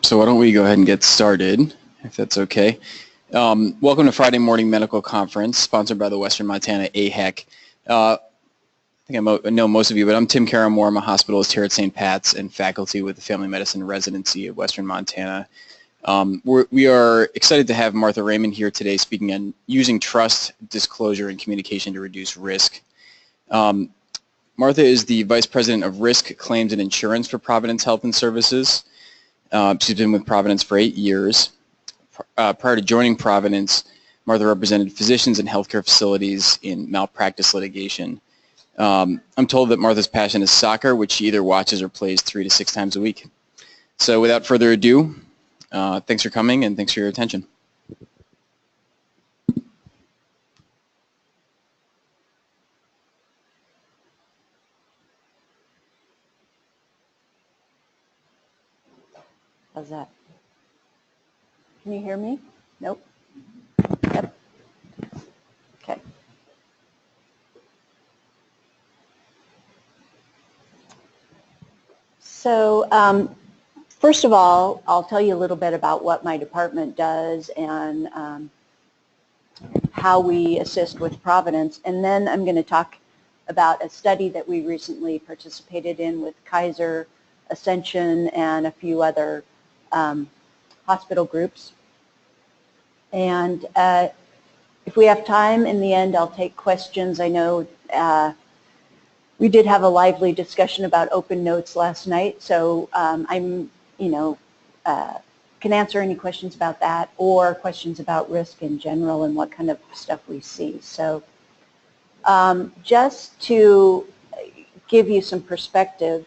So why don't we go ahead and get started, if that's okay. Welcome to Friday Morning Medical Conference, sponsored by the Western Montana AHEC. I think I know most of you, but I'm Tim Caramore. I'm a hospitalist here at St. Pat's and faculty with the Family Medicine Residency at Western Montana. We are excited to have Martha Raymond here today speaking on using trust, disclosure, and communication to reduce risk. Martha is the Vice President of Risk, Claims, and Insurance for Providence Health and Services. She's been with Providence for 8 years. Prior to joining Providence, Martha represented physicians and healthcare facilities in malpractice litigation. I'm told that Martha's passion is soccer, which she either watches or plays 3 to 6 times a week. So without further ado, thanks for coming and thanks for your attention. How's that? Can you hear me? Nope. Yep. Okay. So first of all, I'll tell you a little bit about what my department does and how we assist with Providence. And then I'm going to talk about a study that we recently participated in with Kaiser, Ascension, and a few other hospital groups. And if we have time in the end, I'll take questions. I know we did have a lively discussion about open notes last night, so I'm, can answer any questions about that or questions about risk in general and what kind of stuff we see. So just to give you some perspective,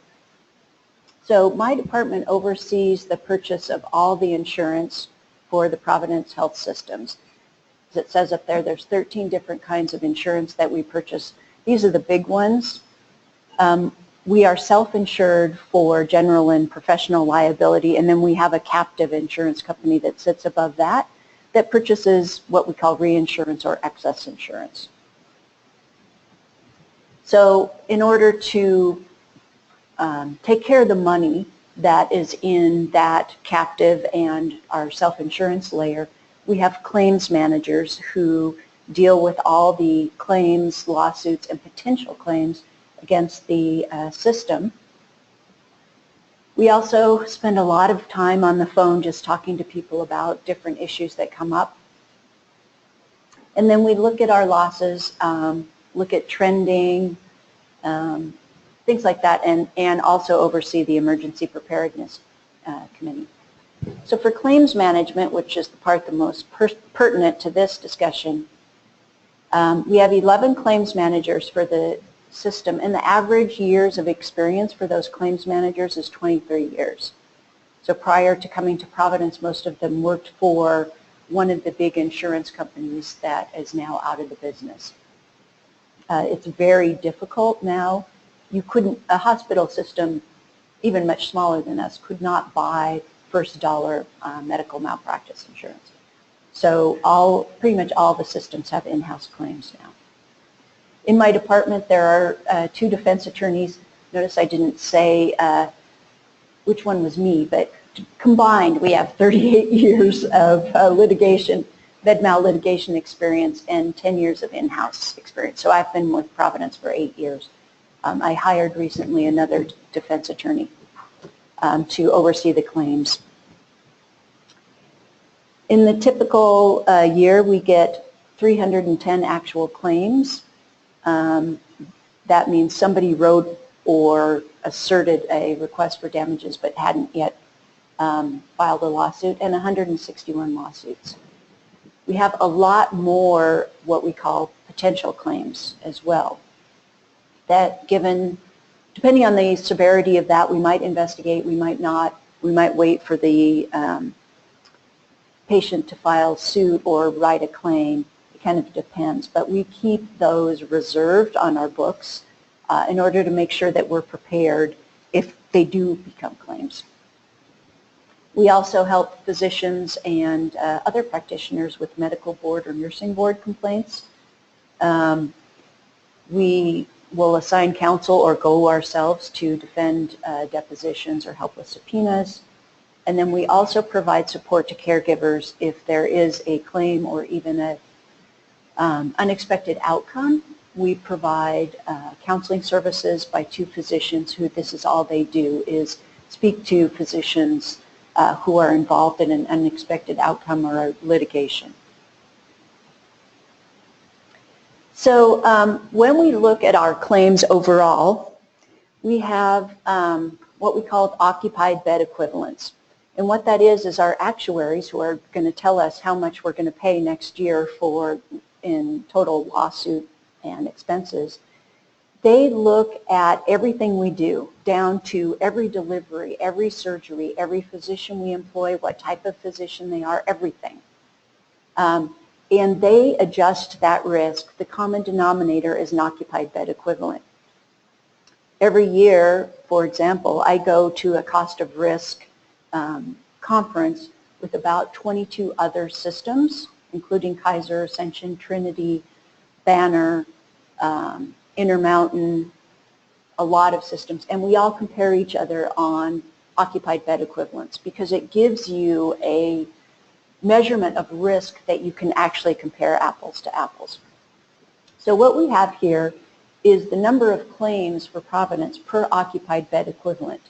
so my department oversees the purchase of all the insurance for the Providence Health Systems. As it says up there, there's 13 different kinds of insurance that we purchase. These are the big ones. We are self-insured for general and professional liability, and then we have a captive insurance company that sits above that purchases what we call reinsurance or excess insurance. So in order to take care of the money that is in that captive and our self-insurance layer, we have claims managers who deal with all the claims, lawsuits, and potential claims against the system. We also spend a lot of time on the phone just talking to people about different issues that come up. And then we look at our losses, look at trending, things like that, and also oversee the Emergency Preparedness Committee. So for claims management, which is the part the most pertinent to this discussion, we have 11 claims managers for the system, and the average years of experience for those claims managers is 23 years. So prior to coming to Providence, most of them worked for one of the big insurance companies that is now out of the business. It's very difficult now. You couldn't, a hospital system, even much smaller than us, could not buy first dollar medical malpractice insurance. So pretty much all the systems have in-house claims now. In my department, there are 2 defense attorneys. Notice I didn't say which one was me, but combined we have 38 years of litigation, med mal litigation experience, and 10 years of in-house experience. So I've been with Providence for 8 years. I hired recently another defense attorney to oversee the claims. In the typical year, we get 310 actual claims. That means somebody wrote or asserted a request for damages but hadn't yet filed a lawsuit, and 161 lawsuits. We have a lot more what we call potential claims as well. That depending on the severity of that, we might investigate, we might not, we might wait for the patient to file suit or write a claim. It kind of depends, but we keep those reserved on our books in order to make sure that we're prepared if they do become claims. We also help physicians and other practitioners with medical board or nursing board complaints. We will assign counsel or go ourselves to defend depositions or help with subpoenas. And then we also provide support to caregivers if there is a claim or even a unexpected outcome. We provide counseling services by 2 physicians who this is all they do is speak to physicians who are involved in an unexpected outcome or a litigation. So when we look at our claims overall, we have what we call occupied bed equivalents. And what that is our actuaries who are going to tell us how much we're going to pay next year for in total lawsuit and expenses. They look at everything we do, down to every delivery, every surgery, every physician we employ, what type of physician they are, everything. And they adjust that risk. The common denominator is an occupied bed equivalent. Every year, for example, I go to a cost of risk conference with about 22 other systems, including Kaiser, Ascension, Trinity, Banner, Intermountain, a lot of systems, and we all compare each other on occupied bed equivalents because it gives you a measurement of risk that you can actually compare apples to apples. So what we have here is the number of claims for Providence per occupied bed equivalent.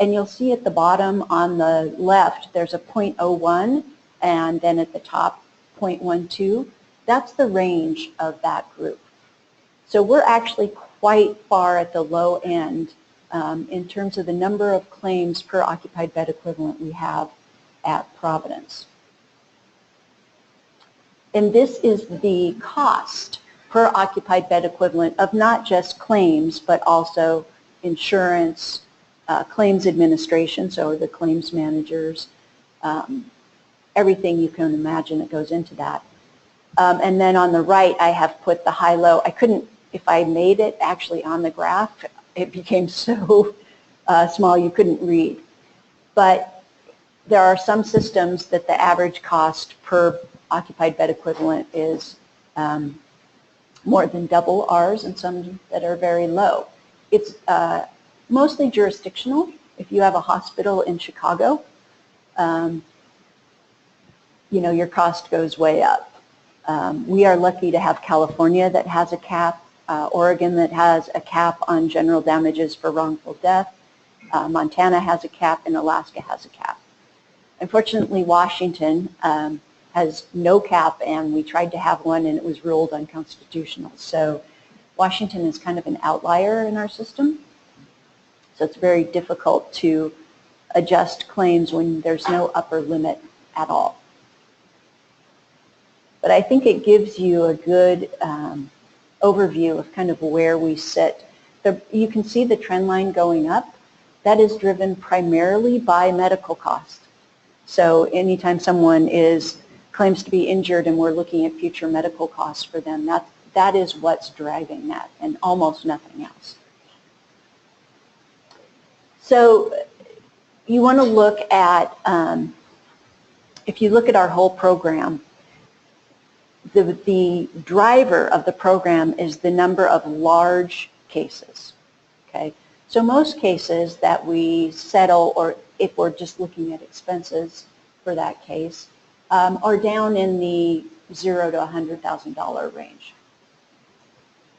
And you'll see at the bottom on the left there's a 0.01 and then at the top 0.12. That's the range of that group. So we're actually quite far at the low end in terms of the number of claims per occupied bed equivalent we have at Providence. And this is the cost per occupied bed equivalent of not just claims, but also insurance, claims administration, so the claims managers, everything you can imagine that goes into that. And then on the right, I have put the high-low. I couldn't, if I made it actually on the graph, it became so small you couldn't read. But there are some systems that the average cost per occupied bed equivalent is more than double ours and some that are very low. It's mostly jurisdictional. If you have a hospital in Chicago, you know, your cost goes way up. We are lucky to have California that has a cap, Oregon that has a cap on general damages for wrongful death, Montana has a cap, and Alaska has a cap. Unfortunately, Washington has no cap, and we tried to have one and it was ruled unconstitutional. So Washington is kind of an outlier in our system. So it's very difficult to adjust claims when there's no upper limit at all. But I think it gives you a good overview of kind of where we sit. You can see the trend line going up. That is driven primarily by medical costs. So anytime someone claims to be injured and we're looking at future medical costs for them, that is what's driving that and almost nothing else. So you want to look at, if you look at our whole program, the driver of the program is the number of large cases, okay? So most cases that we settle, or if we're just looking at expenses for that case, are down in the $0 to $100,000 range.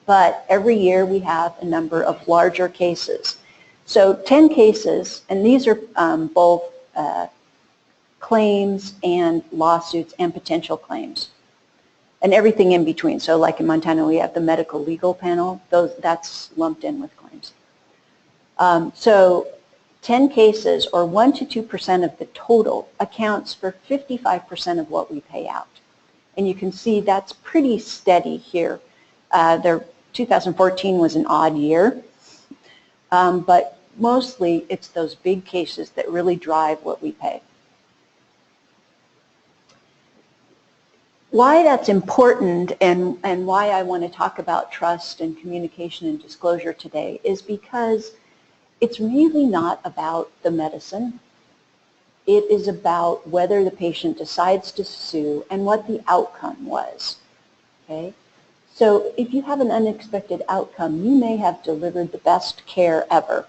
But every year we have a number of larger cases. So 10 cases, and these are both claims and lawsuits and potential claims, and everything in between. So like in Montana, we have the medical legal panel. That's lumped in with claims. So 10 cases, or 1 to 2% of the total, accounts for 55% of what we pay out. And you can see that's pretty steady here. 2014 was an odd year, but mostly it's those big cases that really drive what we pay. Why that's important and why I want to talk about trust and communication and disclosure today is because it's really not about the medicine. It is about whether the patient decides to sue and what the outcome was, okay? So if you have an unexpected outcome, you may have delivered the best care ever.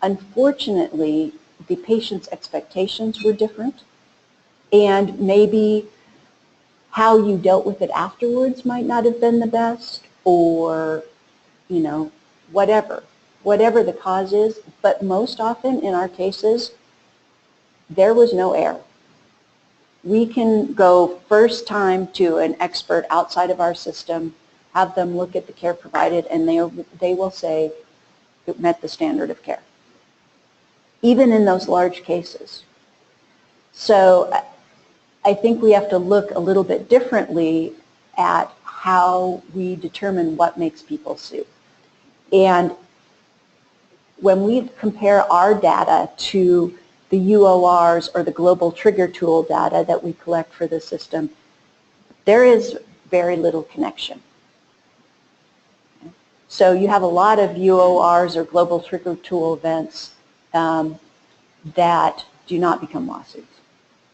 Unfortunately, the patient's expectations were different, and maybe how you dealt with it afterwards might not have been the best, or, you know, whatever the cause is. But most often in our cases, there was no error. We can go first time to an expert outside of our system, have them look at the care provided, and they will say it met the standard of care, even in those large cases. So I think we have to look a little bit differently at how we determine what makes people sue. And when we compare our data to the UORs or the global trigger tool data that we collect for the system, there is very little connection. So you have a lot of UORs or global trigger tool events that do not become lawsuits,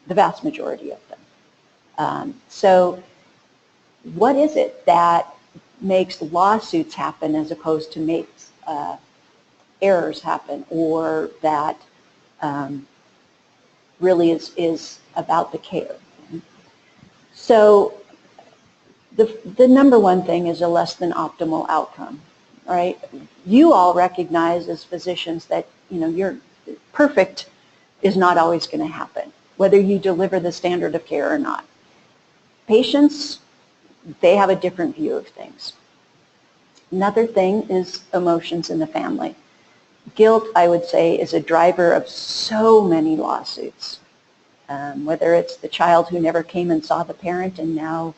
the vast majority of them. So what is it that makes lawsuits happen as opposed to makes errors happen, or that really is about the care? So the number one thing is a less than optimal outcome, right? You all recognize as physicians that, you know, you're perfect is not always going to happen, whether you deliver the standard of care or not. Patients, they have a different view of things. Another thing is emotions in the family. Guilt, I would say, is a driver of so many lawsuits, whether it's the child who never came and saw the parent and now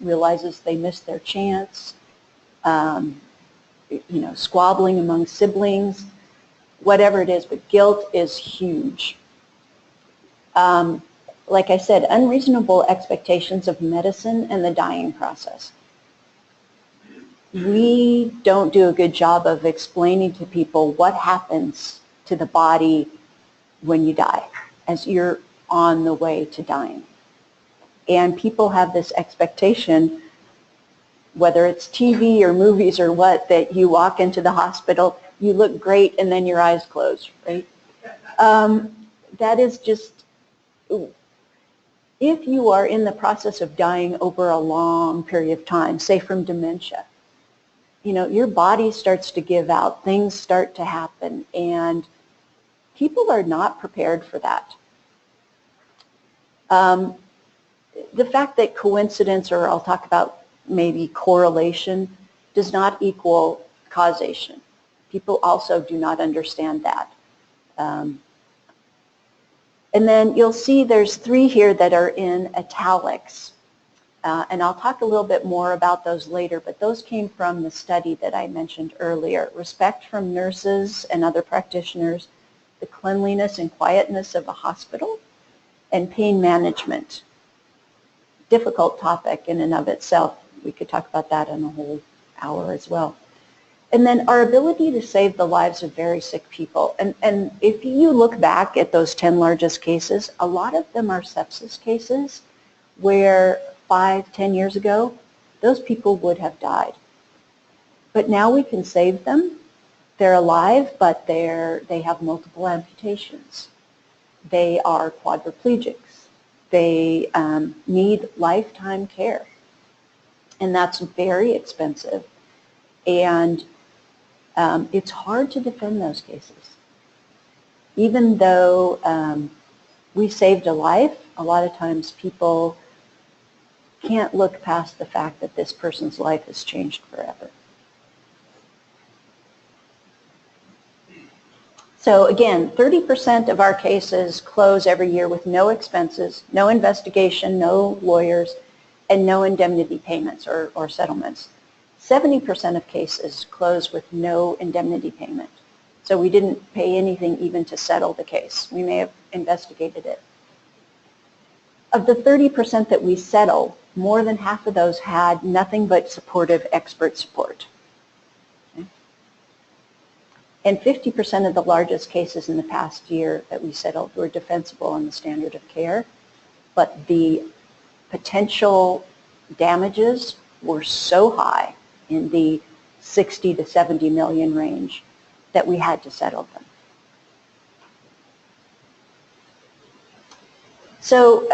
realizes they missed their chance, you know, squabbling among siblings, whatever it is, but guilt is huge. Like I said, unreasonable expectations of medicine and the dying process. We don't do a good job of explaining to people what happens to the body when you die, as you're on the way to dying. And people have this expectation, whether it's TV or movies or what, that you walk into the hospital, you look great, and then your eyes close, right? That is just, if you are in the process of dying over a long period of time, say from dementia, you know, your body starts to give out, things start to happen, and people are not prepared for that. The fact that coincidence, or I'll talk about maybe correlation, does not equal causation. People also do not understand that. And then you'll see there's 3 here that are in italics. And I'll talk a little bit more about those later, but those came from the study that I mentioned earlier. Respect from nurses and other practitioners, the cleanliness and quietness of a hospital, and pain management. Difficult topic in and of itself. We could talk about that in a whole hour as well. And then our ability to save the lives of very sick people. And if you look back at those 10 largest cases, a lot of them are sepsis cases where 5-10 years ago, those people would have died. But now we can save them. They're alive, but they have multiple amputations. They are quadriplegics. They need lifetime care. And that's very expensive. And it's hard to defend those cases. Even though we saved a life, a lot of times people can't look past the fact that this person's life has changed forever. So again, 30% of our cases close every year with no expenses, no investigation, no lawyers, and no indemnity payments or settlements. 70% of cases close with no indemnity payment. So we didn't pay anything even to settle the case. We may have investigated it. Of the 30% that we settled, more than half of those had nothing but supportive expert support. Okay? And 50% of the largest cases in the past year that we settled were defensible on the standard of care, but the potential damages were so high, in the 60 to 70 million range, that we had to settle them. So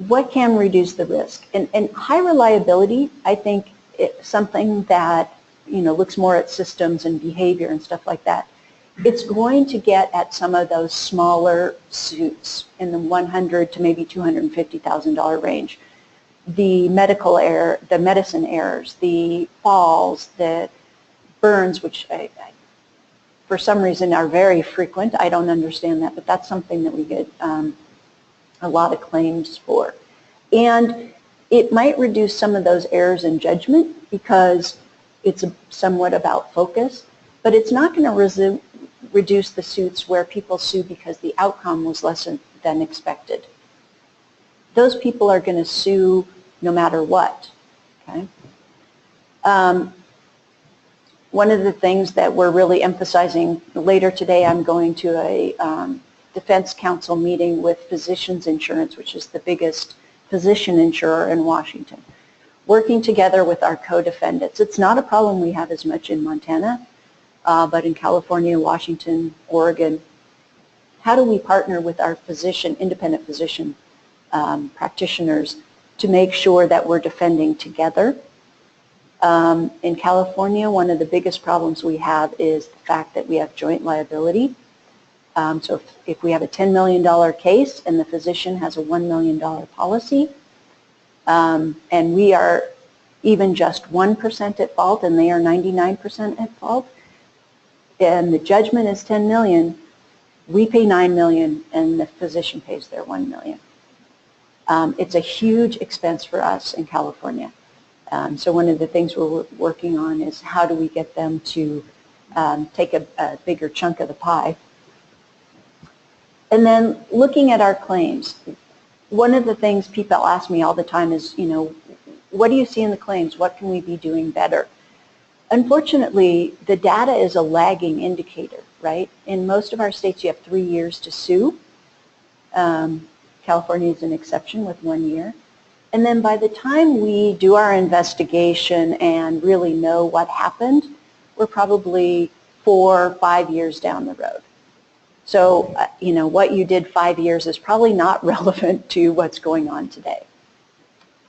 what can reduce the risk? And high reliability, I think, it's something that, looks more at systems and behavior and stuff like that. It's going to get at some of those smaller suits in the $100,000 to maybe $250,000 range. The medical error, the medicine errors, the falls, the burns, which for some reason are very frequent. I don't understand that, but that's something that we get a lot of claims for. And it might reduce some of those errors in judgment because it's somewhat about focus, but it's not going to reduce the suits where people sue because the outcome was less than expected. Those people are going to sue no matter what. Okay? One of the things that we're really emphasizing, later today I'm going to a Defense Council meeting with Physicians Insurance, which is the biggest physician insurer in Washington, working together with our co-defendants. It's not a problem we have as much in Montana, but in California, Washington, Oregon, how do we partner with our independent physician practitioners to make sure that we're defending together? In California, one of the biggest problems we have is the fact that we have joint liability. So if we have a $10 million case and the physician has a $1 million policy, and we are even just 1% at fault and they are 99% at fault, and the judgment is $10 million, we pay $9 million and the physician pays their $1 million. It's a huge expense for us in California. So one of the things we're working on is how do we get them to take a bigger chunk of the pie. And then looking at our claims, one of the things people ask me all the time is, what do you see in the claims? What can we be doing better? Unfortunately, the data is a lagging indicator, right? In most of our states, you have 3 years to sue. California is an exception with 1 year. And then by the time we do our investigation and really know what happened, we're probably 4 or 5 years down the road. So, what you did 5 years is probably not relevant to what's going on today.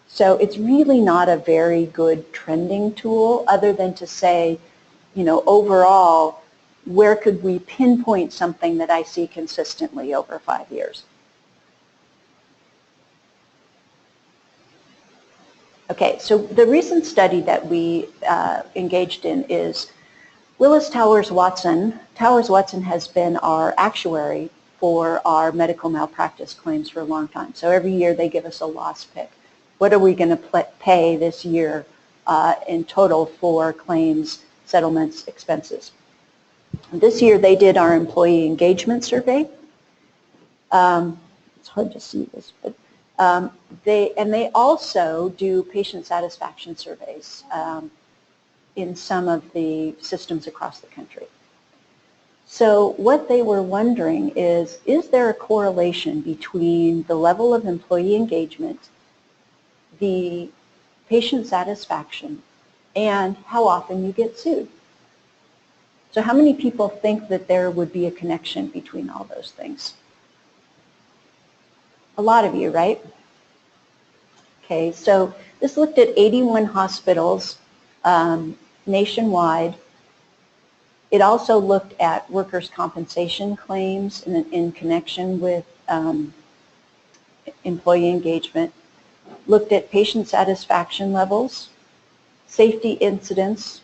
So it's really not a very good trending tool other than to say, overall, where could we pinpoint something that I see consistently over 5 years? Okay, so the recent study that we engaged in is Willis Towers Watson. Towers Watson has been our actuary for our medical malpractice claims for a long time. So every year they give us a loss pick. What are we going to pay this year in total for claims, settlements, expenses? This year they did our employee engagement survey. It's hard to see this, but they also do patient satisfaction surveys in some of the systems across the country. So what they were wondering is there a correlation between the level of employee engagement, the patient satisfaction, and how often you get sued? So how many people think that there would be a connection between all those things? A lot of you, right? Okay, so this looked at 81 hospitals nationwide. It also looked at workers' compensation claims in connection with employee engagement, looked at patient satisfaction levels, safety incidents,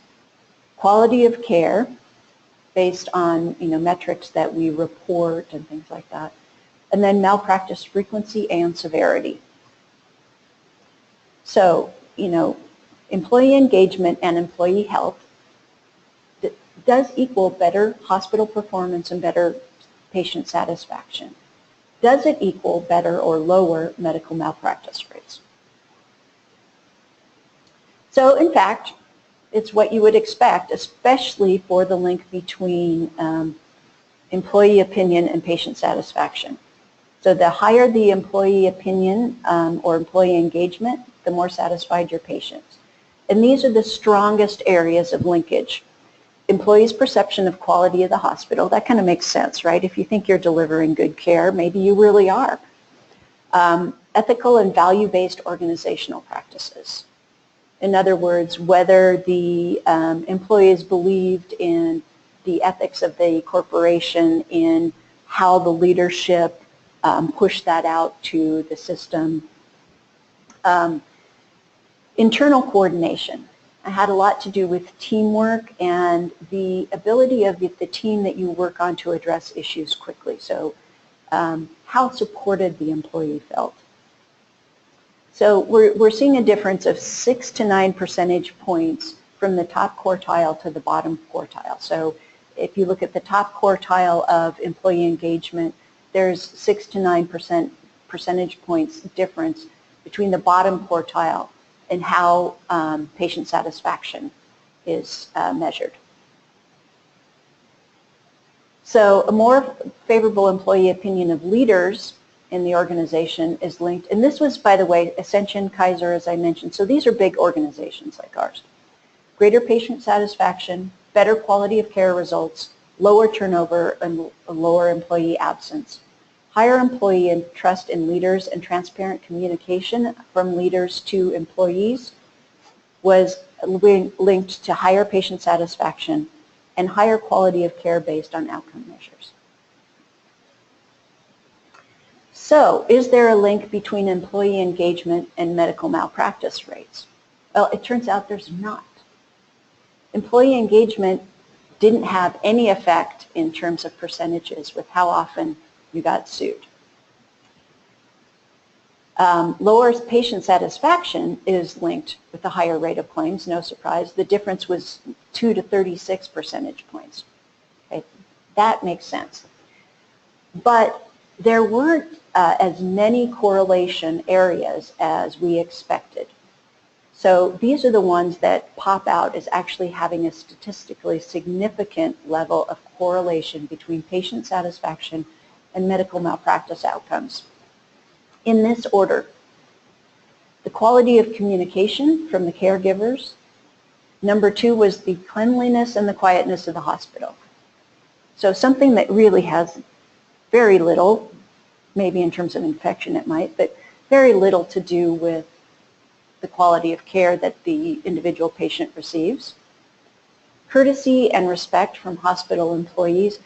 quality of care based on metrics that we report and things like that, and then malpractice frequency and severity. So, employee engagement and employee health does equal better hospital performance and better patient satisfaction. Does it equal better or lower medical malpractice rates? So, in fact, it's what you would expect, especially for the link between employee opinion and patient satisfaction. So the higher the employee opinion or employee engagement, the more satisfied your patients. And these are the strongest areas of linkage. employees' perception of quality of the hospital. That kind of makes sense, right? If you think you're delivering good care, maybe you really are. Ethical and value-based organizational practices. In other words, whether the employees believed in the ethics of the corporation, in how the leadership pushed that out to the system. Internal coordination. It had a lot to do with teamwork and the ability of the team that you work on to address issues quickly. So how supported the employee felt. So we're seeing a difference of 6 to 9 percentage points from the top quartile to the bottom quartile. So if you look at the top quartile of employee engagement, there's 6 to 9 percentage points difference between the bottom quartile and how patient satisfaction is measured. So a more favorable employee opinion of leaders in the organization is linked, and this was, by the way, Ascension, Kaiser, as I mentioned, so these are big organizations like ours. Greater patient satisfaction, better quality of care results, lower turnover and lower employee absence, higher employee and trust in leaders, and transparent communication from leaders to employees was linked to higher patient satisfaction and higher quality of care based on outcome measures. So, is there a link between employee engagement and medical malpractice rates? Well, it turns out there's not. Employee engagement didn't have any effect in terms of percentages with how often you got sued. Lower patient satisfaction is linked with a higher rate of claims, no surprise. The difference was 2 to 36 percentage points. Okay? That makes sense. But there weren't as many correlation areas as we expected. So these are the ones that pop out as actually having a statistically significant level of correlation between patient satisfaction and medical malpractice outcomes. In this order: the quality of communication from the caregivers. Number 2 was the cleanliness and the quietness of the hospital. So something that really has very little, maybe in terms of infection it might, but very little to do with the quality of care that the individual patient receives. Courtesy and respect from hospital employees.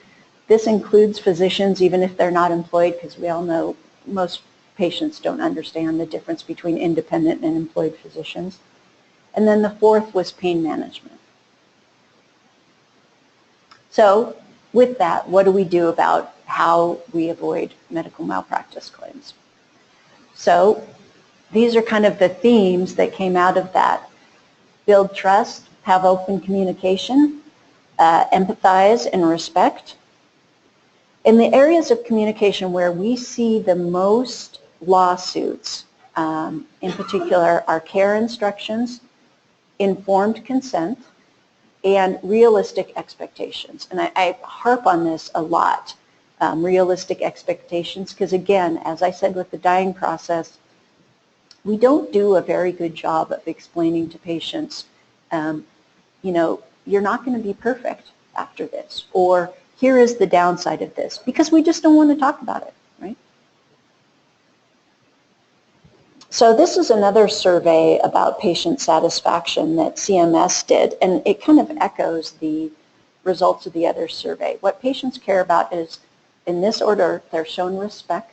This includes physicians, even if they're not employed, because we all know most patients don't understand the difference between independent and employed physicians. And then the 4th was pain management. So with that, what do we do about how we avoid medical malpractice claims? So these are kind of the themes that came out of that. Build trust, have open communication, empathize and respect. In the areas of communication where we see the most lawsuits, in particular, are care instructions, informed consent, and realistic expectations. And I harp on this a lot, realistic expectations, because again, as I said with the dying process, we don't do a very good job of explaining to patients, you know, you're not going to be perfect after this, or here is the downside of this, because we just don't want to talk about it, right? So this is another survey about patient satisfaction that CMS did, and it kind of echoes the results of the other survey. What patients care about is, in this order, they're shown respect.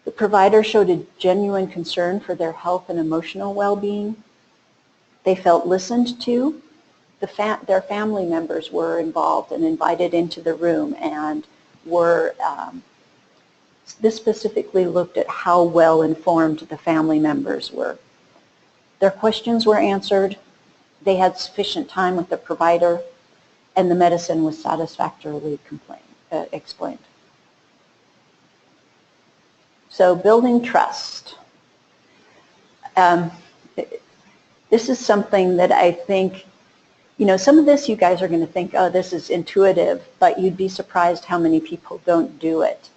The provider showed a genuine concern for their health and emotional well-being. They felt listened to. Their family members were involved and invited into the room, and were, this specifically looked at how well informed the family members were. Their questions were answered, they had sufficient time with the provider, and the medicine was satisfactorily explained. So building trust. This is something that I think, you know, some of this you guys are going to think, oh, this is intuitive, but you'd be surprised how many people don't do it.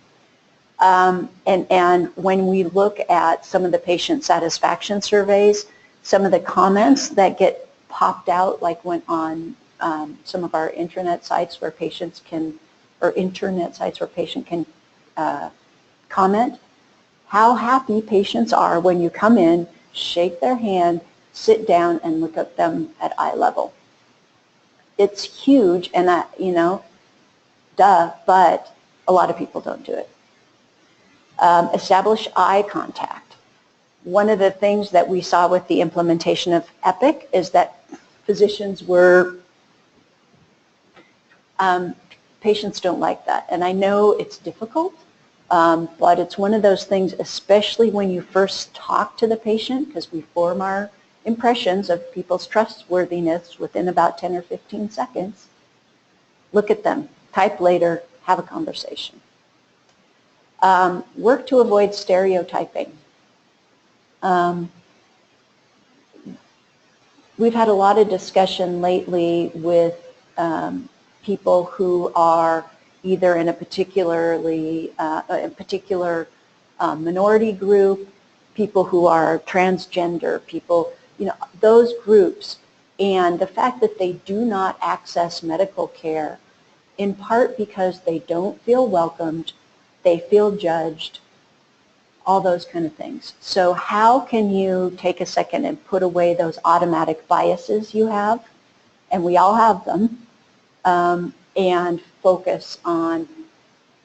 And when we look at some of the patient satisfaction surveys, some of the comments that get popped out, like when on some of our internet sites where patients can, or internet sites where patient can comment, how happy patients are when you come in, shake their hand, sit down, and look at them at eye level. It's huge, and duh, but a lot of people don't do it. Establish eye contact. One of the things that we saw with the implementation of EPIC is that physicians were, patients don't like that. And I know it's difficult, but it's one of those things, especially when you first talk to the patient, because we form our impressions of people's trustworthiness within about 10 or 15 seconds. Look at them, type later, have a conversation. Work to avoid stereotyping. We've had a lot of discussion lately with people who are either in a particular minority group, people who are transgender, people, those groups, and the fact that they do not access medical care in part because they don't feel welcomed, they feel judged, all those kind of things. So how can you take a second and put away those automatic biases you have, and we all have them, and focus on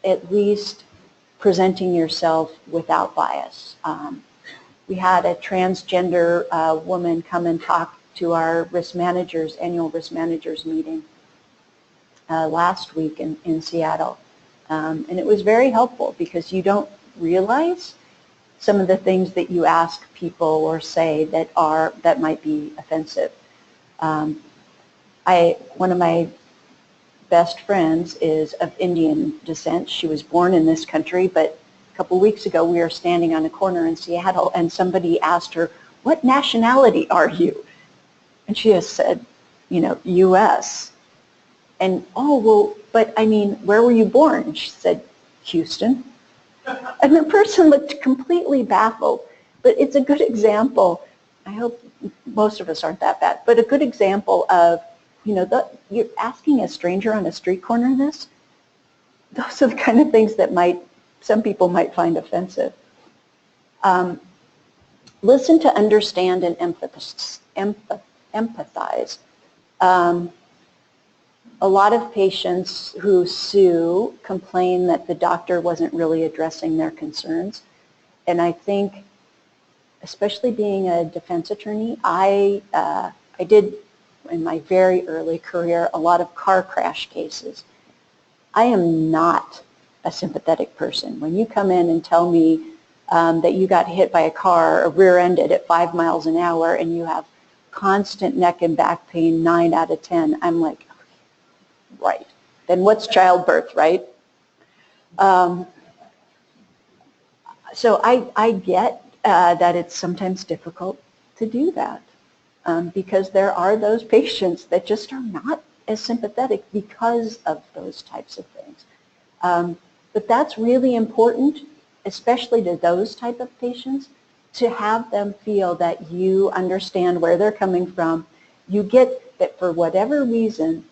at least presenting yourself without bias. We had a transgender woman come and talk to our risk managers, annual risk managers meeting last week in Seattle. And it was very helpful because you don't realize some of the things that you ask people or say that might be offensive. One of my best friends is of Indian descent. She was born in this country, but a couple weeks ago we were standing on a corner in Seattle and somebody asked her, "What nationality are you?" And she has said, U.S. And, "Oh, well, but I mean, where were you born?" And she said, "Houston." And the person looked completely baffled. But it's a good example. I hope most of us aren't that bad, but a good example of, you're asking a stranger on a street corner this. Those are the kind of things that some people might find offensive. Listen to understand and empathize. A lot of patients who sue complain that the doctor wasn't really addressing their concerns. And I think, especially being a defense attorney, I did, in my very early career, a lot of car crash cases. I am not a sympathetic person. When you come in and tell me that you got hit by a car or rear-ended at 5 miles an hour and you have constant neck and back pain 9 out of 10, I'm like, right. Then what's childbirth, right? So I get that it's sometimes difficult to do that because there are those patients that just are not as sympathetic because of those types of things. But that's really important, especially to those type of patients, to have them feel that you understand where they're coming from. You get that for whatever reason,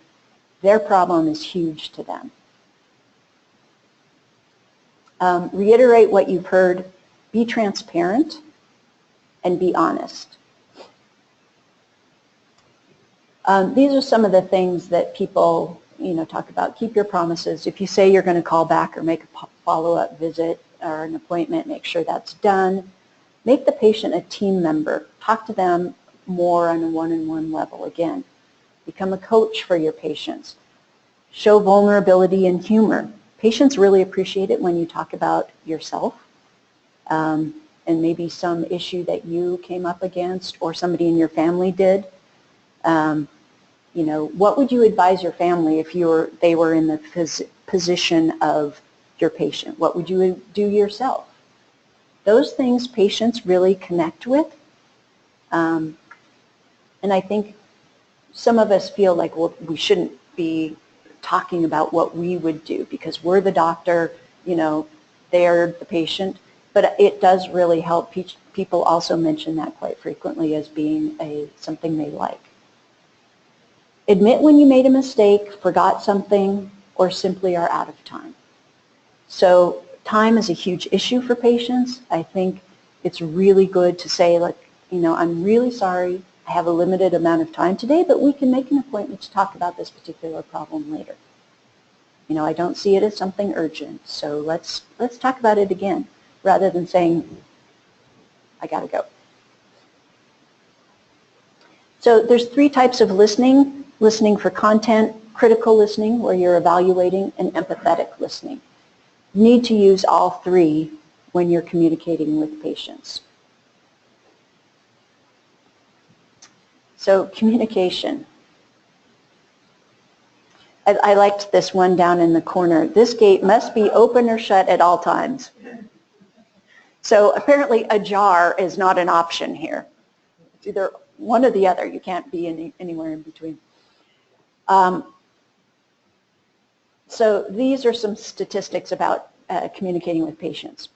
their problem is huge to them. Reiterate what you've heard. Be transparent and be honest. These are some of the things that people talk about. Keep your promises. If you say you're going to call back or make a follow-up visit or an appointment, make sure that's done. Make the patient a team member. Talk to them more on a one-on-one level again. Become a coach for your patients. Show vulnerability and humor. Patients really appreciate it when you talk about yourself and maybe some issue that you came up against or somebody in your family did. What would you advise your family if they were in the position of your patient? What would you do yourself? Those things patients really connect with. And I think some of us feel like, well, we shouldn't be talking about what we would do because we're the doctor, they're the patient. But it does really help. People also mention that quite frequently as being something they like. Admit when you made a mistake, forgot something, or simply are out of time. So time is a huge issue for patients. I think it's really good to say, like, I'm really sorry, I have a limited amount of time today, but we can make an appointment to talk about this particular problem later. I don't see it as something urgent, so let's talk about it again, rather than saying, I gotta go. So there's 3 types of listening: listening for content, critical listening, where you're evaluating, and empathetic listening. You need to use all 3 when you're communicating with patients. So communication. I liked this one down in the corner. This gate must be open or shut at all times. So apparently ajar is not an option here. It's either one or the other. You can't be anywhere in between. So these are some statistics about communicating with patients.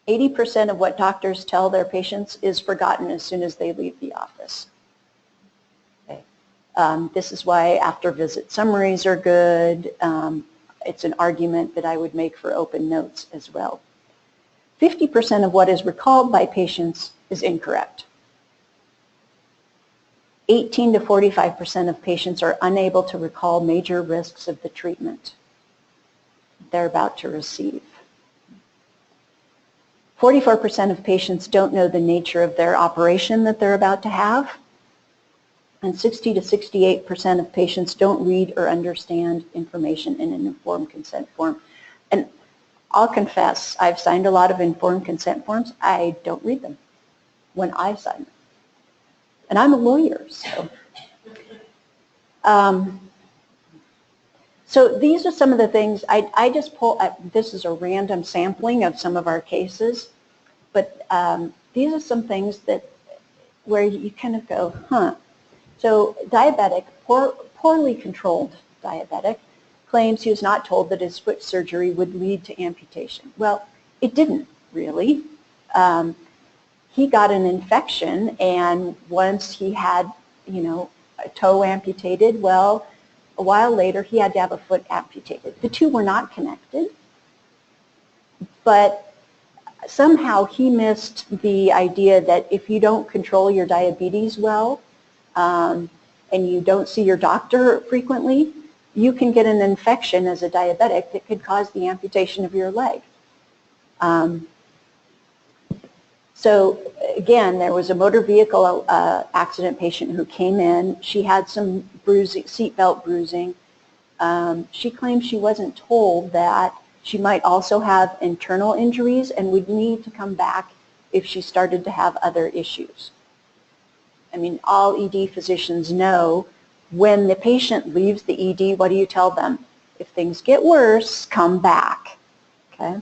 80% of what doctors tell their patients is forgotten as soon as they leave the office. Okay. This is why after visit summaries are good. It's an argument that I would make for open notes as well. 50% of what is recalled by patients is incorrect. 18 to 45% of patients are unable to recall major risks of the treatment they're about to receive. 44% of patients don't know the nature of their operation that they're about to have. And 60 to 68% of patients don't read or understand information in an informed consent form. And I'll confess, I've signed a lot of informed consent forms. I don't read them when I sign them. And I'm a lawyer, so. So these are some of the things, I just pull, this is a random sampling of some of our cases, but these are some things where you kind of go, huh. So diabetic, poorly controlled diabetic, claims he was not told that his foot surgery would lead to amputation. Well, it didn't really. He got an infection, and once he had, a toe amputated, well, a while later he had to have a foot amputated. The two were not connected, but somehow he missed the idea that if you don't control your diabetes well, and you don't see your doctor frequently, you can get an infection as a diabetic that could cause the amputation of your leg. So again, there was a motor vehicle accident patient who came in. She had some bruising, seatbelt bruising. She claimed she wasn't told that she might also have internal injuries and would need to come back if she started to have other issues. I mean, all ED physicians know when the patient leaves the ED, what do you tell them? If things get worse, come back. Okay.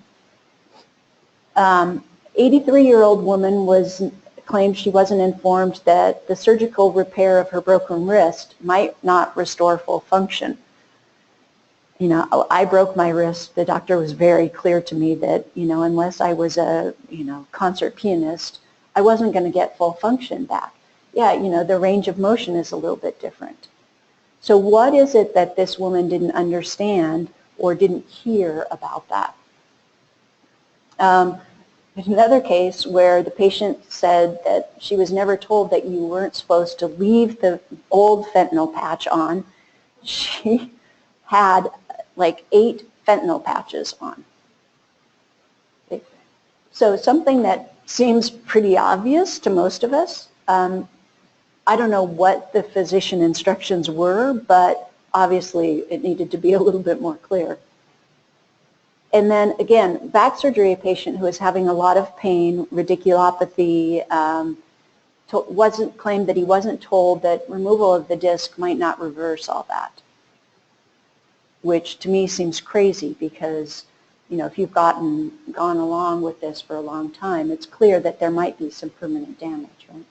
83-year-old woman claimed she wasn't informed that the surgical repair of her broken wrist might not restore full function. I broke my wrist. The doctor was very clear to me that, unless I was a, concert pianist, I wasn't going to get full function back. Yeah, the range of motion is a little bit different. So what is it that this woman didn't understand or didn't hear about that? There's another case where the patient said that she was never told that you weren't supposed to leave the old fentanyl patch on. She had like 8 fentanyl patches on. So something that seems pretty obvious to most of us. I don't know what the physician instructions were, but obviously it needed to be a little bit more clear. And then again, back surgery, a patient who was having a lot of pain, radiculopathy, claimed that he wasn't told that removal of the disc might not reverse all that, which to me seems crazy because, if you've gone along with this for a long time, it's clear that there might be some permanent damage, right?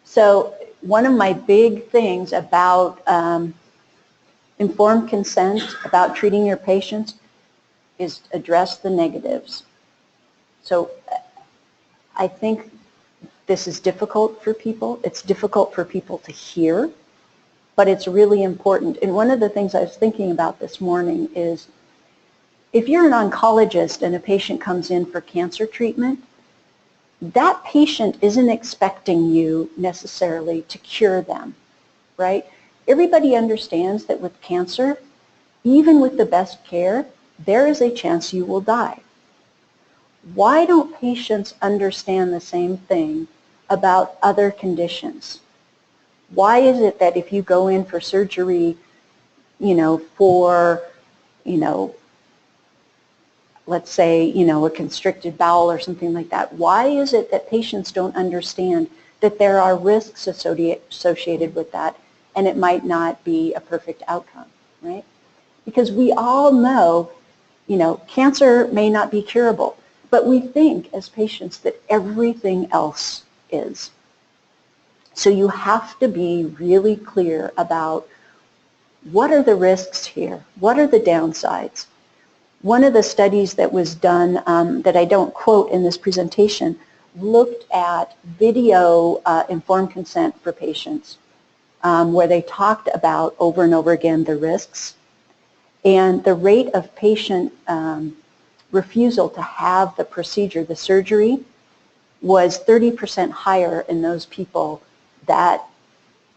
So one of my big things about informed consent, about treating your patients, is address the negatives. So I think this is difficult for people. It's difficult for people to hear, but it's really important. And one of the things I was thinking about this morning is if you're an oncologist and a patient comes in for cancer treatment, that patient isn't expecting you necessarily to cure them, right? Everybody understands that with cancer, even with the best care, there is a chance you will die. Why don't patients understand the same thing about other conditions? Why is it that if you go in for surgery, for, let's say, a constricted bowel or something like that, why is it that patients don't understand that there are risks associated with that and it might not be a perfect outcome, right? Because we all know, cancer may not be curable, but we think as patients that everything else is. So you have to be really clear about what are the risks here, what are the downsides. One of the studies that was done that I don't quote in this presentation looked at video informed consent for patients where they talked about over and over again the risks, and the rate of patient refusal to have the procedure, the surgery, was 30% higher in those people that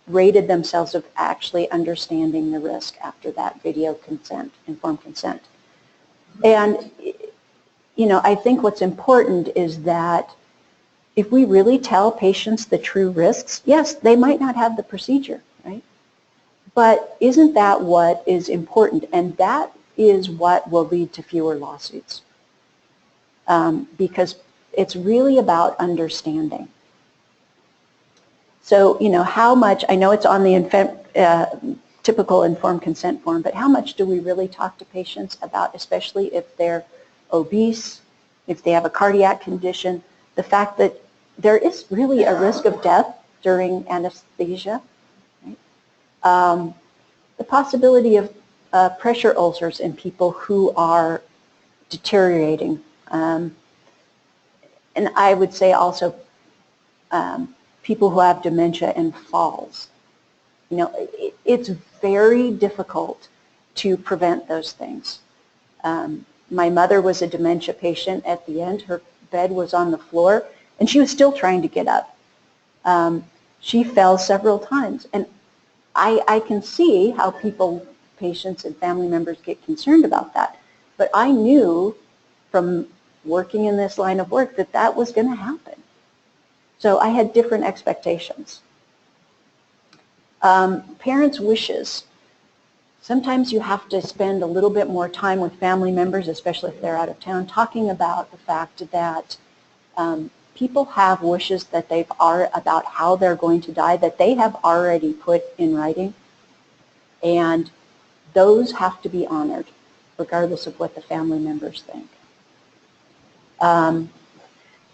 rated themselves of actually understanding the risk after that video consent, informed consent. And, I think what's important is that if we really tell patients the true risks, yes, they might not have the procedure, right? But isn't that what is important? And that is what will lead to fewer lawsuits. Because it's really about understanding. So, how much, I know it's on the typical informed consent form, but how much do we really talk to patients about, especially if they're obese, if they have a cardiac condition, the fact that there is really a risk of death during anesthesia, right? The possibility of pressure ulcers in people who are deteriorating. And I would say also people who have dementia and falls. It's very difficult to prevent those things. My mother was a dementia patient. At the end, her bed was on the floor, and she was still trying to get up. She fell several times, and I can see how patients and family members get concerned about that. But I knew from working in this line of work that that was going to happen. So I had different expectations. Parents' wishes. Sometimes you have to spend a little bit more time with family members, especially if they're out of town, talking about the fact that people have wishes that about how they're going to die that they have already put in writing, and those have to be honored regardless of what the family members think.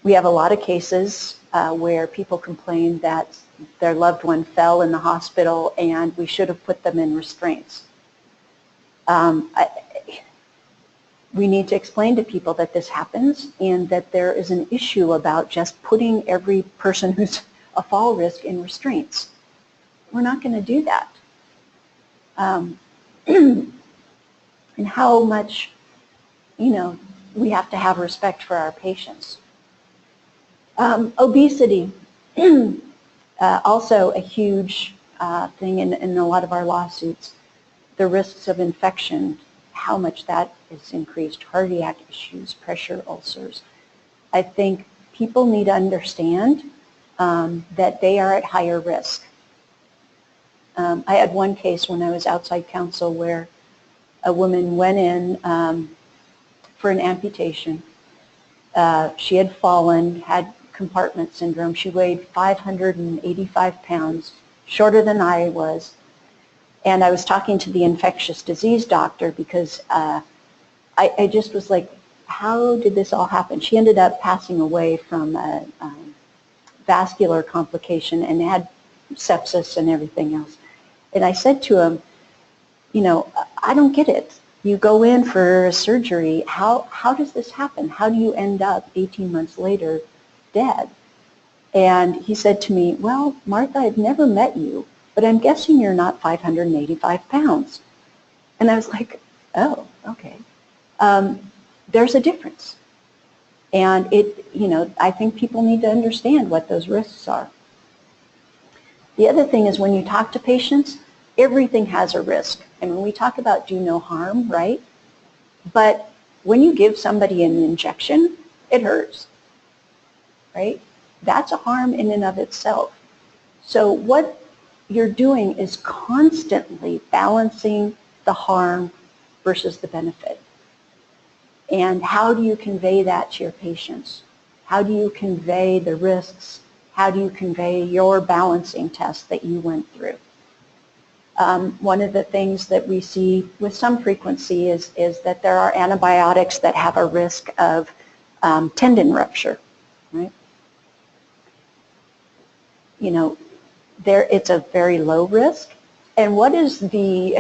We have a lot of cases where people complain that their loved one fell in the hospital and we should have put them in restraints. We need to explain to people that this happens and that there is an issue about just putting every person who's a fall risk in restraints. We're not going to do that. And how much, we have to have respect for our patients. Obesity, also a huge thing in a lot of our lawsuits. The risks of infection, how much that is increased, cardiac issues, pressure ulcers. I think people need to understand that they are at higher risk. I had one case when I was outside counsel where a woman went in for an amputation. She had fallen, had compartment syndrome. She weighed 585 pounds, shorter than I was. And I was talking to the infectious disease doctor because I just was like, how did this all happen? She ended up passing away from a vascular complication and had sepsis and everything else. And I said to him, I don't get it. You go in for a surgery. How does this happen? How do you end up 18 months later dead? And he said to me, well, Martha, I've never met you, but I'm guessing you're not 585 pounds. And I was like, oh, okay. There's a difference. And I think people need to understand what those risks are. The other thing is when you talk to patients, everything has a risk. And when we talk about do no harm, right? But when you give somebody an injection, it hurts, right? That's a harm in and of itself. So what you're doing is constantly balancing the harm versus the benefit. And how do you convey that to your patients? How do you convey the risks? How do you convey your balancing test that you went through? One of the things that we see with some frequency is that there are antibiotics that have a risk of tendon rupture, right? It's a very low risk. And what is the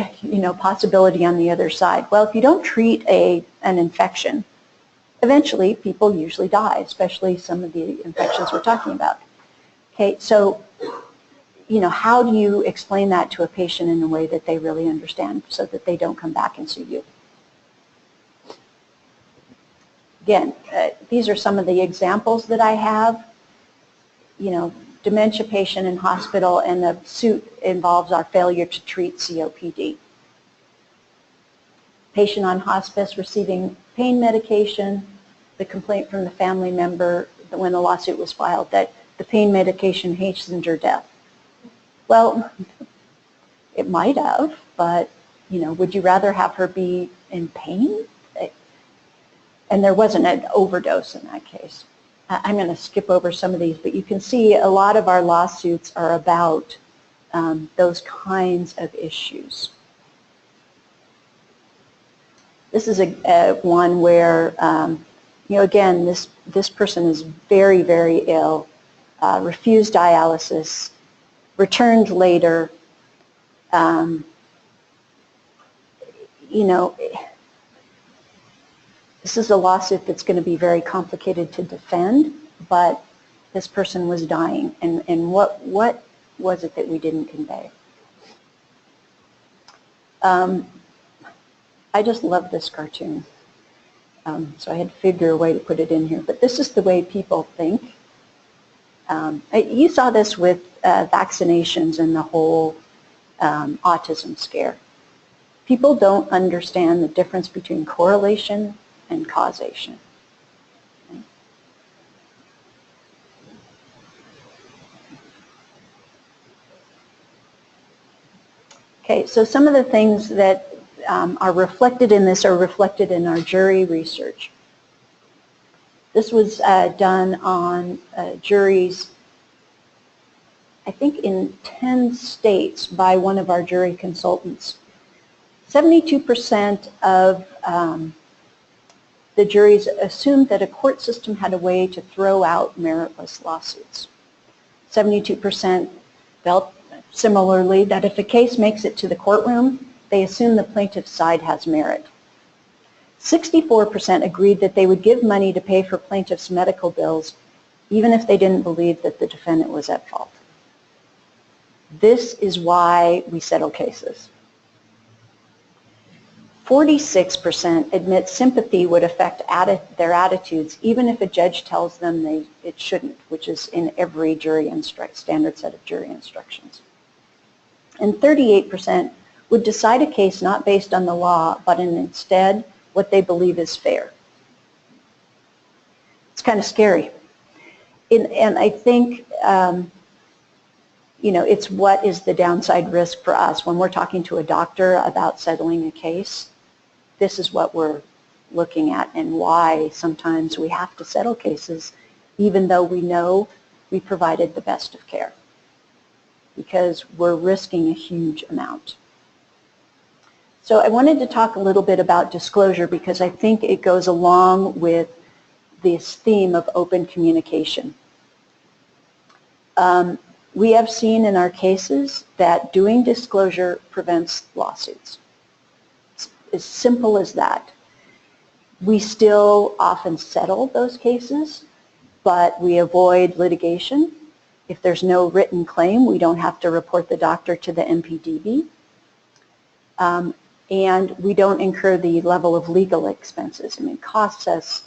possibility on the other side? Well, if you don't treat an infection, eventually people usually die, especially some of the infections we're talking about. Okay, so how do you explain that to a patient in a way that they really understand so that they don't come back and sue you? Again, these are some of the examples that I have. Dementia patient in hospital, and the suit involves our failure to treat COPD. Patient on hospice receiving pain medication, the complaint from the family member when the lawsuit was filed that the pain medication hastened her death. Well, it might have, but would you rather have her be in pain? And there wasn't an overdose in that case. I'm going to skip over some of these, but you can see a lot of our lawsuits are about those kinds of issues. This is one where, again, this person is very, very ill, refused dialysis, returned later. This is a lawsuit that's going to be very complicated to defend, but this person was dying, and what was it that we didn't convey? I just love this cartoon, so I had to figure a way to put it in here, but this is the way people think. You saw this with vaccinations and the whole autism scare. People don't understand the difference between correlation and causation. Okay, so some of the things that are reflected in this are reflected in our jury research. This was done on juries, I think in 10 states by one of our jury consultants. 72% of the juries assumed that a court system had a way to throw out meritless lawsuits. 72% felt similarly that if a case makes it to the courtroom, they assume the plaintiff's side has merit. 64% agreed that they would give money to pay for plaintiff's medical bills even if they didn't believe that the defendant was at fault. This is why we settle cases. 46% admit sympathy would affect their attitudes even if a judge tells them it shouldn't, which is in every jury standard set of jury instructions. And 38% would decide a case not based on the law, but instead what they believe is fair. It's kind of scary. And I think, it's what is the downside risk for us. When we're talking to a doctor about settling a case, this is what we're looking at and why sometimes we have to settle cases even though we know we provided the best of care, because we're risking a huge amount. So I wanted to talk a little bit about disclosure because I think it goes along with this theme of open communication. We have seen in our cases that doing disclosure prevents lawsuits. It's as simple as that. We still often settle those cases, but we avoid litigation If there's no written claim, we don't have to report the doctor to the MPDB. And we don't incur the level of legal expenses. I mean, it costs us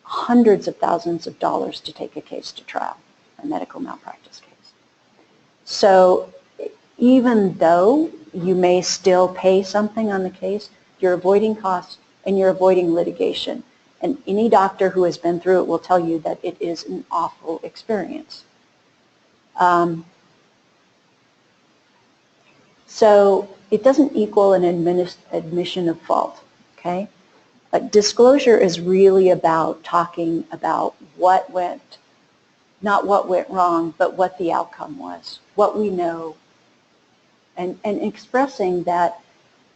hundreds of thousands of dollars to take a case to trial, a medical malpractice case. So even though you may still pay something on the case, you're avoiding costs and you're avoiding litigation. And any doctor who has been through it will tell you that it is an awful experience. So it doesn't equal an admission of fault, okay? But disclosure is really about talking about what went, not what went wrong, but what the outcome was, what we know, and expressing that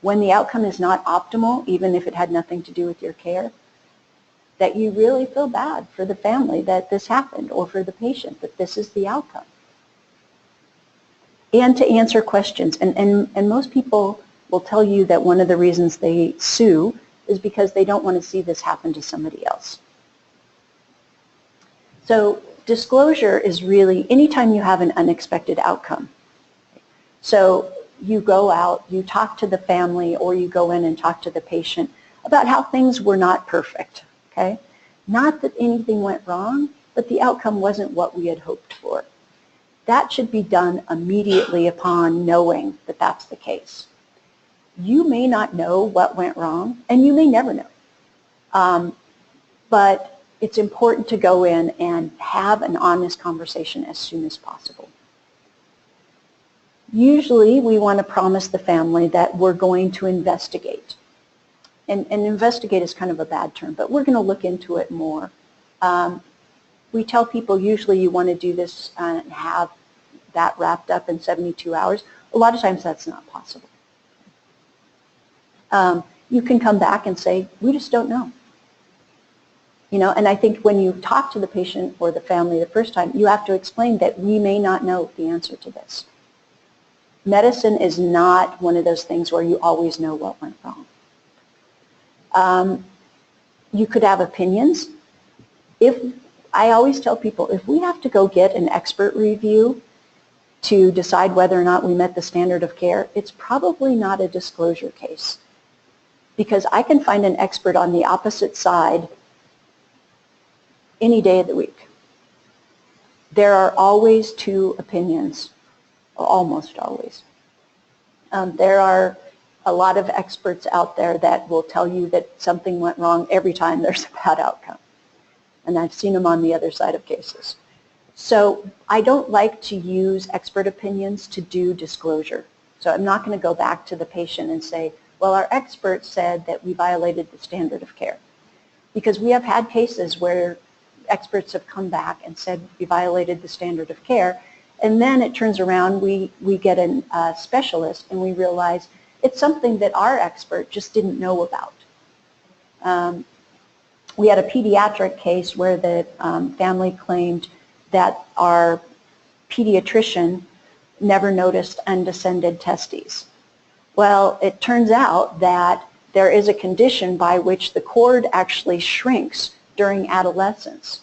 when the outcome is not optimal, even if it had nothing to do with your care, that you really feel bad for the family that this happened, or for the patient that this is the outcome. And to answer questions. And most people will tell you that one of the reasons they sue is because they don't want to see this happen to somebody else. So disclosure is really anytime you have an unexpected outcome. So you go out, you talk to the family, or you go in and talk to the patient about how things were not perfect, okay? Not that anything went wrong, but the outcome wasn't what we had hoped for. That should be done immediately upon knowing that that's the case. You may not know what went wrong, and you may never know. But it's important to go in and have an honest conversation as soon as possible. Usually, we want to promise the family that we're going to investigate. And investigate is kind of a bad term, but we're going to look into it more. We tell people usually you want to do this and have that wrapped up in 72 hours. A lot of times that's not possible. You can come back and say, we just don't know. You know, and I think when you talk to the patient or the family the first time, you have to explain that we may not know the answer to this. Medicine is not one of those things where you always know what went wrong. You could have opinions. I always tell people, if we have to go get an expert review to decide whether or not we met the standard of care, it's probably not a disclosure case. Because I can find an expert on the opposite side any day of the week. There are always two opinions, almost always. There are a lot of experts out there that will tell you that something went wrong every time there's a bad outcome. And I've seen them on the other side of cases. So I don't like to use expert opinions to do disclosure. So I'm not going to go back to the patient and say, well, our expert said that we violated the standard of care. Because we have had cases where experts have come back and said we violated the standard of care, and then it turns around, we get a specialist and we realize it's something that our expert just didn't know about. We had a pediatric case where the family claimed that our pediatrician never noticed undescended testes. Well, it turns out that there is a condition by which the cord actually shrinks during adolescence.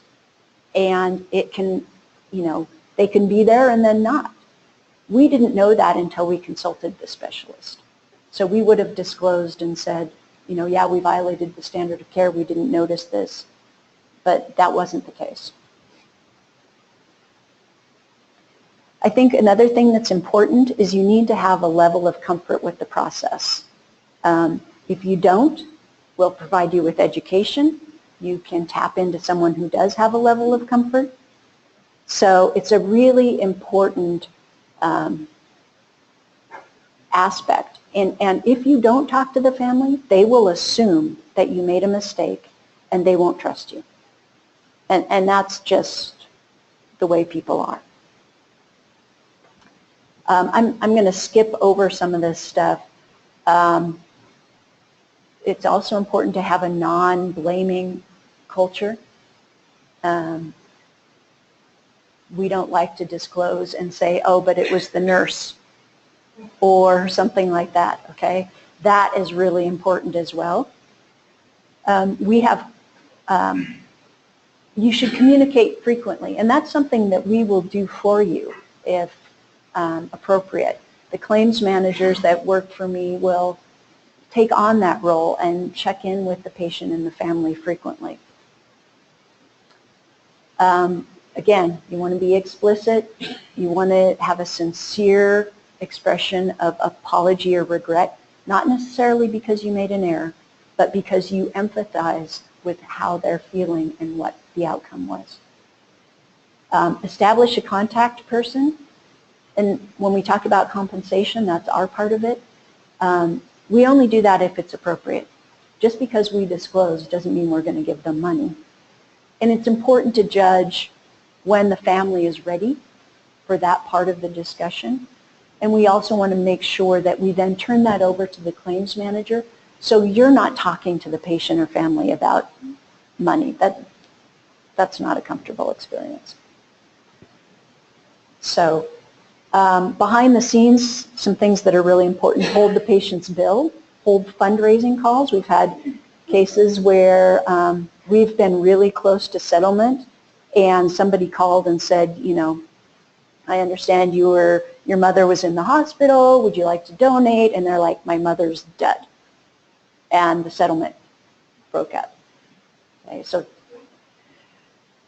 And it can, you know, they can be there and then not. We didn't know that until we consulted the specialist. So we would have disclosed and said, you know, yeah, we violated the standard of care, we didn't notice this, but that wasn't the case. I think another thing that's important is you need to have a level of comfort with the process. If you don't, we'll provide you with education. You can tap into someone who does have a level of comfort. So it's a really important aspect. And if you don't talk to the family, they will assume that you made a mistake and they won't trust you. And that's just the way people are. I'm going to skip over some of this stuff. It's also important to have a non-blaming culture. We don't like to disclose and say, oh, but it was the nurse or something like that, okay? That is really important as well. We have you should communicate frequently, and that's something that we will do for you if appropriate. The claims managers that work for me will take on that role and check in with the patient and the family frequently. Again, you want to be explicit. You want to have a sincere expression of apology or regret, not necessarily because you made an error, but because you empathize with how they're feeling and what the outcome was. Establish a contact person, and when we talk about compensation, that's our part of it. We only do that if it's appropriate. Just because we disclose doesn't mean we're going to give them money. And it's important to judge when the family is ready for that part of the discussion. And we also want to make sure that we then turn that over to the claims manager, so you're not talking to the patient or family about money. That's not a comfortable experience. So behind the scenes, some things that are really important: hold the patient's bill, hold fundraising calls. We've had cases where we've been really close to settlement, and somebody called and said, you know, I understand your mother was in the hospital, would you like to donate? And they're like, my mother's dead. And the settlement broke up. Okay, so,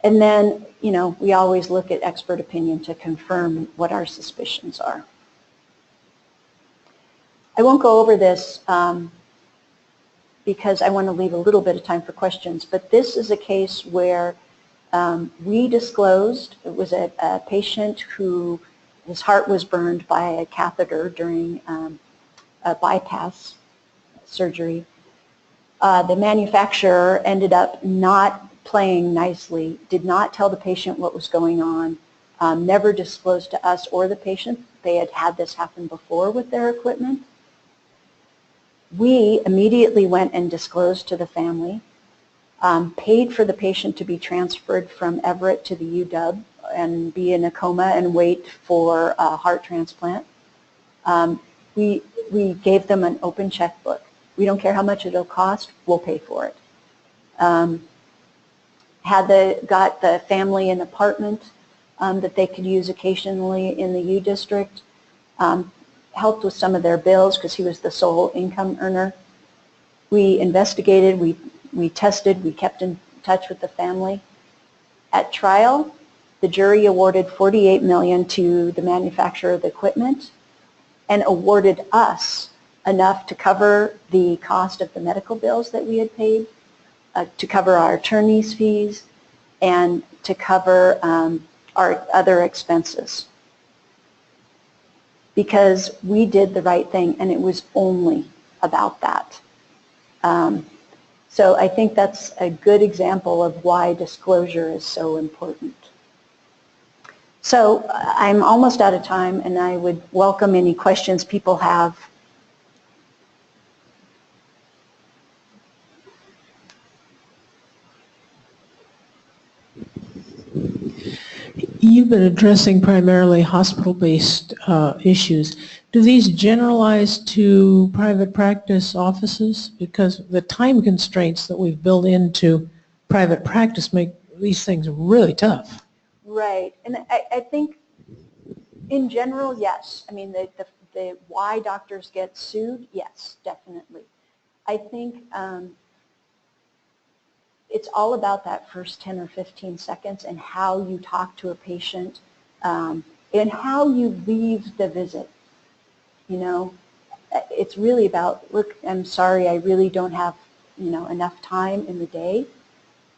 and then, you know, we always look at expert opinion to confirm what our suspicions are. I won't go over this because I want to leave a little bit of time for questions, but this is a case where we disclosed. It was a patient who his heart was burned by a catheter during a bypass surgery. The manufacturer ended up not playing nicely, did not tell the patient what was going on, never disclosed to us or the patient. They had had this happen before with their equipment. We immediately went and disclosed to the family, paid for the patient to be transferred from Everett to the UW and be in a coma and wait for a heart transplant. We gave them an open checkbook. We don't care how much it'll cost, we'll pay for it. Got the family an apartment that they could use occasionally in the U district. Helped with some of their bills because he was the sole income earner. We investigated, we tested, we kept in touch with the family. At trial, the jury awarded $48 million to the manufacturer of the equipment and awarded us enough to cover the cost of the medical bills that we had paid, to cover our attorney's fees, and to cover our other expenses. Because we did the right thing, and it was only about that. So I think that's a good example of why disclosure is so important. So I'm almost out of time, and I would welcome any questions people have. You've been addressing primarily hospital-based issues. Do these generalize to private practice offices? Because the time constraints that we've built into private practice make these things really tough. Right, and I think in general, yes. I mean, the why doctors get sued, yes, definitely. I think it's all about that first 10 or 15 seconds and how you talk to a patient and how you leave the visit. You know, it's really about, look, I'm sorry, I really don't have, you know, enough time in the day,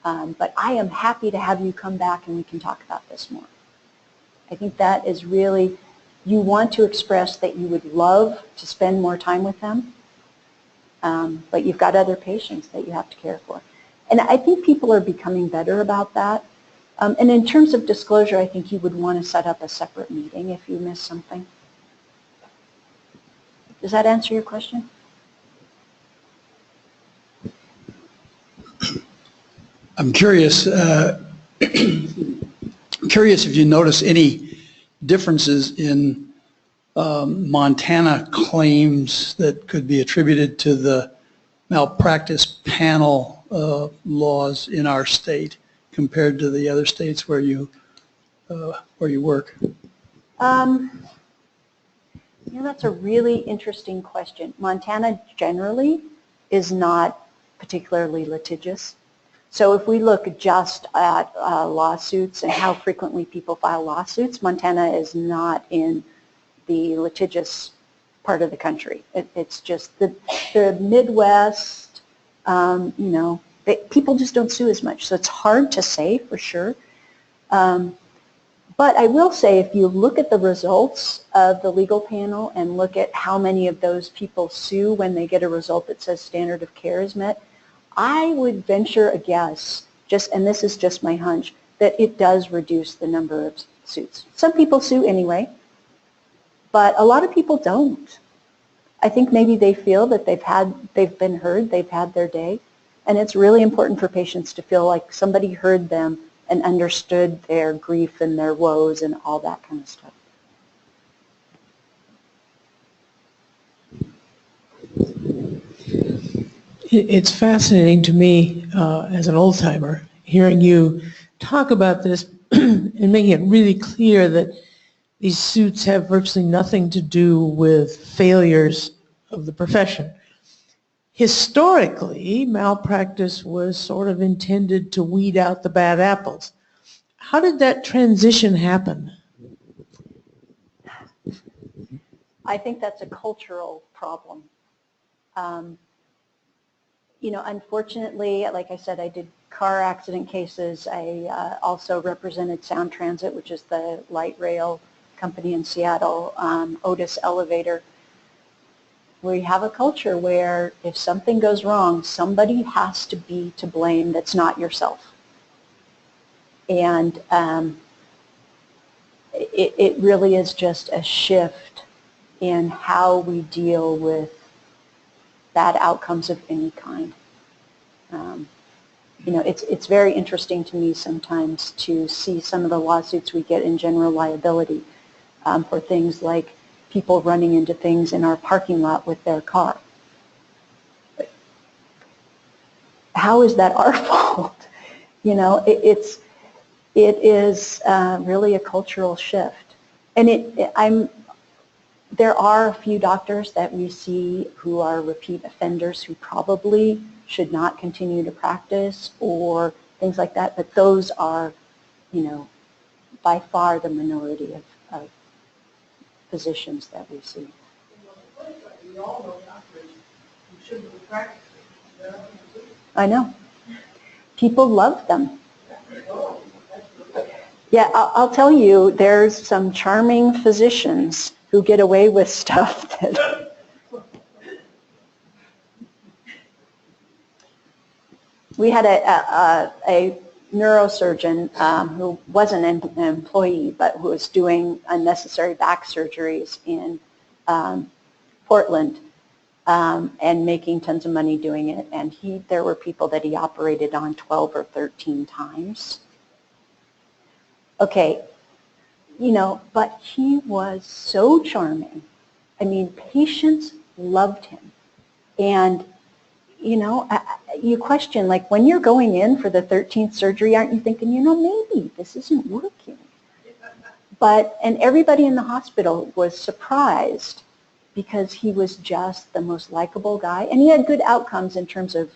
but I am happy to have you come back and we can talk about this more. I think that is really, you want to express that you would love to spend more time with them, but you've got other patients that you have to care for. And I think people are becoming better about that. And in terms of disclosure, I think you would want to set up a separate meeting if you miss something. Does that answer your question? I'm curious. Curious if you notice any differences in Montana claims that could be attributed to the malpractice panel laws in our state compared to the other states where you work? That's a really interesting question. Montana generally is not particularly litigious. So if we look just at lawsuits and how frequently people file lawsuits, Montana is not in the litigious part of the country. It's just the Midwest, people just don't sue as much. So it's hard to say for sure. But I will say, if you look at the results of the legal panel and look at how many of those people sue when they get a result that says standard of care is met, I would venture a guess, and this is just my hunch, that it does reduce the number of suits. Some people sue anyway, but a lot of people don't. I think maybe they feel that they've been heard, they've had their day, and it's really important for patients to feel like somebody heard them and understood their grief and their woes and all that kind of stuff. It's fascinating to me as an old-timer hearing you talk about this and making it really clear that these suits have virtually nothing to do with failures of the profession. Historically, malpractice was sort of intended to weed out the bad apples. How did that transition happen? I think that's a cultural problem. Unfortunately, like I said, I did car accident cases. I also represented Sound Transit, which is the light rail company in Seattle, Otis Elevator. We have a culture where if something goes wrong, somebody has to be to blame that's not yourself. And it really is just a shift in how we deal with bad outcomes of any kind. It's very interesting to me sometimes to see some of the lawsuits we get in general liability for things like people running into things in our parking lot with their car. How is that our fault? It is really a cultural shift. And there are a few doctors that we see who are repeat offenders who probably should not continue to practice or things like that, but those are, by far the minority of physicians that we see. We all know doctors who shouldn't be practicing. I know. People love them. Yeah, I'll tell you, there's some charming physicians who get away with stuff that... We had a neurosurgeon who wasn't an employee, but who was doing unnecessary back surgeries in Portland and making tons of money doing it. And there were people that he operated on 12 or 13 times. Okay, but he was so charming. I mean, patients loved him. And, you question, like, when you're going in for the 13th surgery, aren't you thinking, maybe this isn't working? And everybody in the hospital was surprised because he was just the most likable guy. And he had good outcomes in terms of,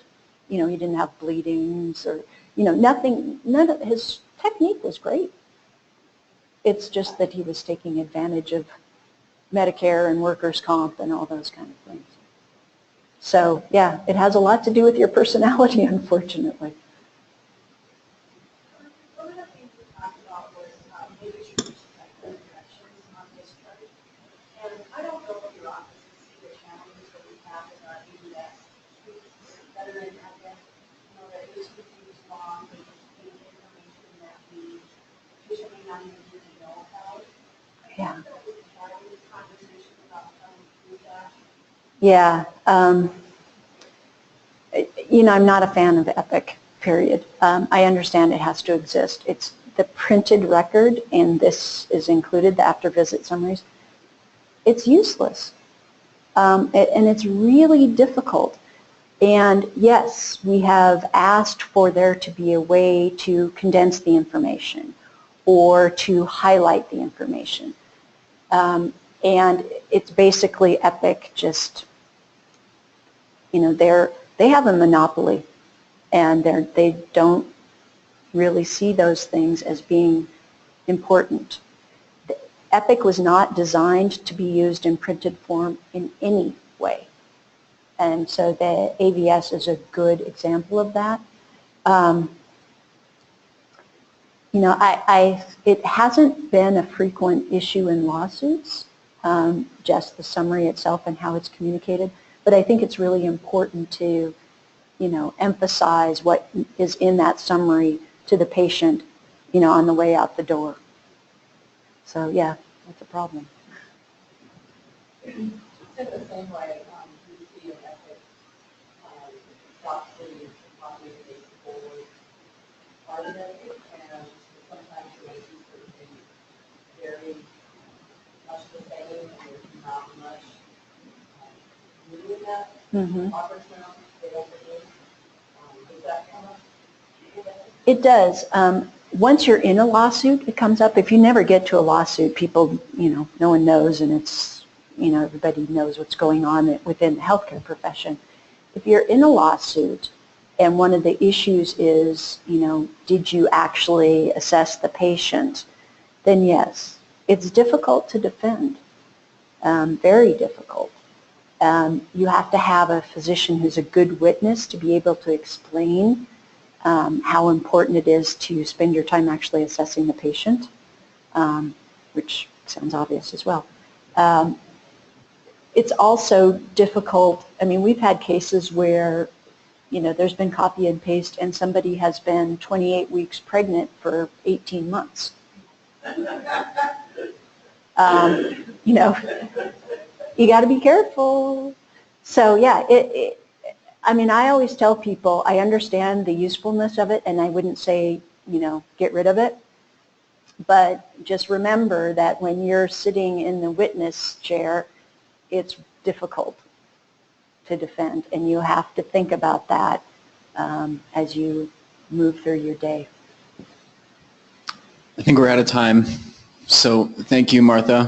he didn't have bleedings or, his technique was great. It's just that he was taking advantage of Medicare and workers' comp and all those kind of things. So, yeah, it has a lot to do with your personality, unfortunately. One of the things we talked about was making sure there's effective corrections on discharge. And I don't know if your office can see the challenges that we have with our ABS veteran advent, that it is 2 weeks long, but it's information that the patient may not even really know about. Yeah. We can have this conversation about how to do that. Yeah. I'm not a fan of Epic, period. I understand it has to exist. It's the printed record, and this is included, the after-visit summaries. It's useless. And it's really difficult. And yes, we have asked for there to be a way to condense the information or to highlight the information. And it's basically Epic just, you know, they have a monopoly, and they don't really see those things as being important. Epic was not designed to be used in printed form in any way. And so the AVS is a good example of that. You know, it hasn't been a frequent issue in lawsuits, just the summary itself and how it's communicated. But I think it's really important to, you know, emphasize what is in that summary to the patient, you know, on the way out the door. So yeah, that's a problem. In the same way, you see an ethic, stop the population forward part of it, and sometimes you may see certain things very much the same, and there's not much new in that. Opportunity, they don't really, does that come up? It does. Once you're in a lawsuit, it comes up. If you never get to a lawsuit, people, you know, no one knows, and it's, you know, everybody knows what's going on within the healthcare profession. If you're in a lawsuit and one of the issues is, you know, did you actually assess the patient, then yes, it's difficult to defend, very difficult. You have to have a physician who's a good witness to be able to explain how important it is to spend your time actually assessing the patient, which sounds obvious as well. It's also difficult. I mean, we've had cases where, you know, there's been copy and paste and somebody has been 28 weeks pregnant for 18 months. You know, you got to be careful. So yeah, I mean, I always tell people I understand the usefulness of it, and I wouldn't say, you know, get rid of it. But just remember that when you're sitting in the witness chair, it's difficult to defend, and you have to think about that as you move through your day. I think we're out of time. So thank you, Martha.